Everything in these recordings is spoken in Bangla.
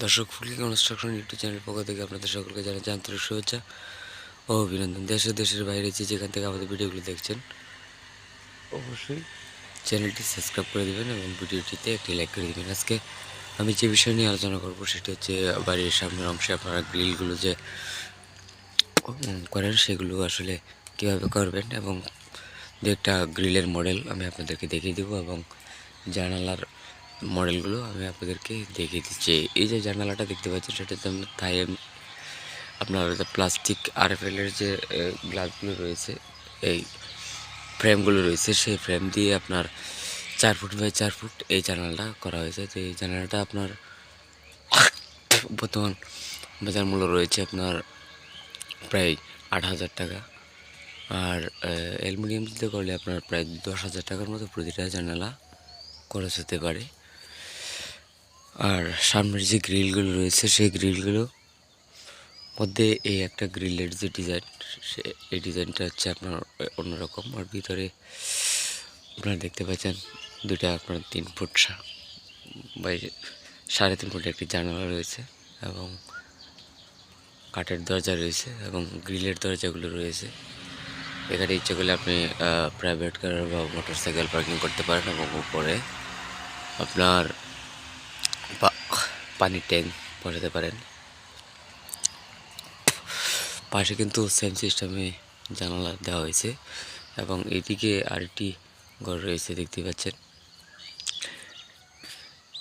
দর্শক, ফুলকি কনস্ট্রাকশন ইউটিউব চ্যানেল পক্ষ থেকে আপনাদের সকলকে জানাচ্ছি আন্তরিক শুভেচ্ছা ও অভিনন্দন। দেশের বাইরে যেখান থেকে আমাদের ভিডিওগুলো দেখছেন, অবশ্যই চ্যানেলটি সাবস্ক্রাইব করে দেবেন এবং ভিডিওটিতে একটি লাইক করে দেবেন। আজকে আমি যে বিষয় নিয়ে আলোচনা করব সেটি হচ্ছে বাড়ির সামনের অংশে আপনারা গ্রিলগুলো যে করেন সেগুলো আসলে কীভাবে করবেন এবং দু একটা গ্রিলের মডেল আমি আপনাদেরকে দেখিয়ে দেবো এবং জানালার মডেলগুলো আমি আপনাদেরকে দেখিয়ে দিচ্ছি। এই যে জানালাটা দেখতে পাচ্ছেন সেটাতে তাই আপনার প্লাস্টিক আরএফএলের যে গ্লাসগুলো রয়েছে, এই ফ্রেমগুলো রয়েছে, সেই ফ্রেম দিয়ে আপনার 4 ফুট বাই 4 ফুট এই জানালাটা করা হয়েছে। তো এই জানালাটা আপনার বর্তমান বাজার মূল্য রয়েছে আপনার প্রায় 8,000 টাকা, আর অ্যালুমিনিয়াম দিয়ে করলে আপনার প্রায় 10,000 টাকার মতো প্রতিটা জানালা খরচ হতে পারে। আর সামনের যে গ্রিলগুলো রয়েছে সেই গ্রিলগুলো মধ্যে এই একটা গ্রিলের যে ডিজাইন, এই ডিজাইনটা হচ্ছে আপনার অন্যরকম। আর ভিতরে আপনারা দেখতে পাচ্ছেন দুটা আপনার 3 ফুট বাই 3.5 ফুট একটি জানালা রয়েছে এবং কাঠের দরজা রয়েছে এবং গ্রিলের দরজাগুলো রয়েছে। এখানে ইচ্ছে করলে আপনি প্রাইভেট কার বা মোটরসাইকেল পার্কিং করতে পারেন এবং উপরে আপনার পানির ট্যাঙ্ক বসাতে পারেন। পাশে কিন্তু সেম সিস্টেমে জানালা দেওয়া হয়েছে এবং এদিকে আরেকটি ঘর রয়েছে, দেখতে পাচ্ছেন।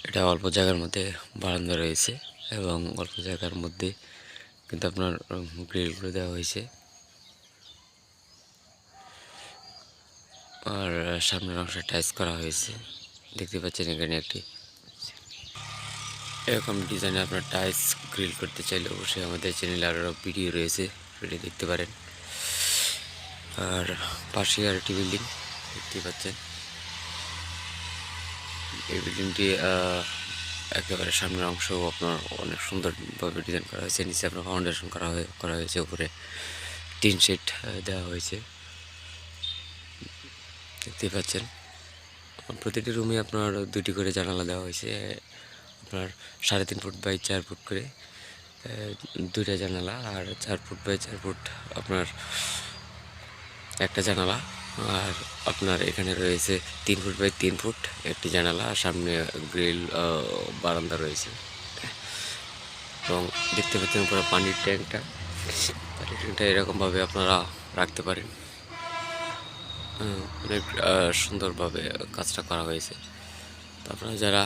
এটা অল্প জায়গার মধ্যে বারান্দা রয়েছে এবং অল্প জায়গার মধ্যে কিন্তু আপনার গ্রিলগুলো দেওয়া হয়েছে। আর সামনের অংশে টাইলস করা হয়েছে, দেখতে পাচ্ছেন। এখানে একটি এরকম ডিজাইনে আপনার টাইলস গ্রিল করতে চাইলে অবশ্যই আমাদের চ্যানেলে আরও ভিডিও রয়েছে, ভিডিও দেখতে পারেন। আর পাশে আরেকটি বিল্ডিং দেখতে পাচ্ছেন। এই বিল্ডিংটি একেবারে সামনের অংশ আপনার অনেক সুন্দরভাবে ডিজাইন করা হয়েছে। নিচে আপনার ফাউন্ডেশন করা হয়েছে, উপরে টিন শেড দেওয়া হয়েছে, দেখতে পাচ্ছেন। প্রতিটি রুমে আপনার 2টি করে জানালা দেওয়া হয়েছে। আপনার 3.5 ফুট বাই 4 ফুট করে 2টা জানালা, আর 4 ফুট বাই 4 ফুট আপনার একটা জানালা। আর আপনার এখানে রয়েছে 3 ফুট বাই 3 ফুট একটি জানালা, আর সামনে গ্রিল বারান্দা রয়েছে। এবং দেখতে পাচ্ছেন উপরে পানির ট্যাঙ্কটা এরকমভাবে আপনারা রাখতে পারেন। অনেক সুন্দরভাবে কাজটা করা হয়েছে। তো আপনারা যারা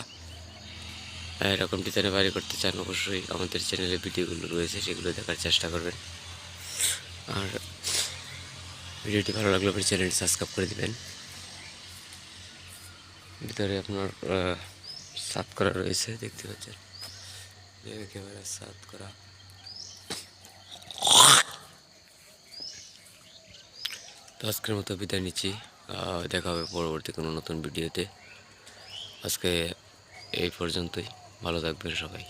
এরকম ডিজাইনে বাড়ি করতে চান, অবশ্যই আমাদের চ্যানেলে ভিডিওগুলো রয়েছে, সেগুলো দেখার চেষ্টা করবেন। আর ভিডিওটি ভালো লাগলে আপনার চ্যানেলটি সাবস্ক্রাইব করে দেবেন। ভিতরে আপনার ছাদ করা রয়েছে, দেখতে পাচ্ছেন, একেবারে ছাদ করা। তো আজকের মতো বিদায় নিচ্ছি, দেখা হবে পরবর্তী কোনো নতুন ভিডিওতে। আজকে এই পর্যন্তই, ভালো থাকবেন সবাই।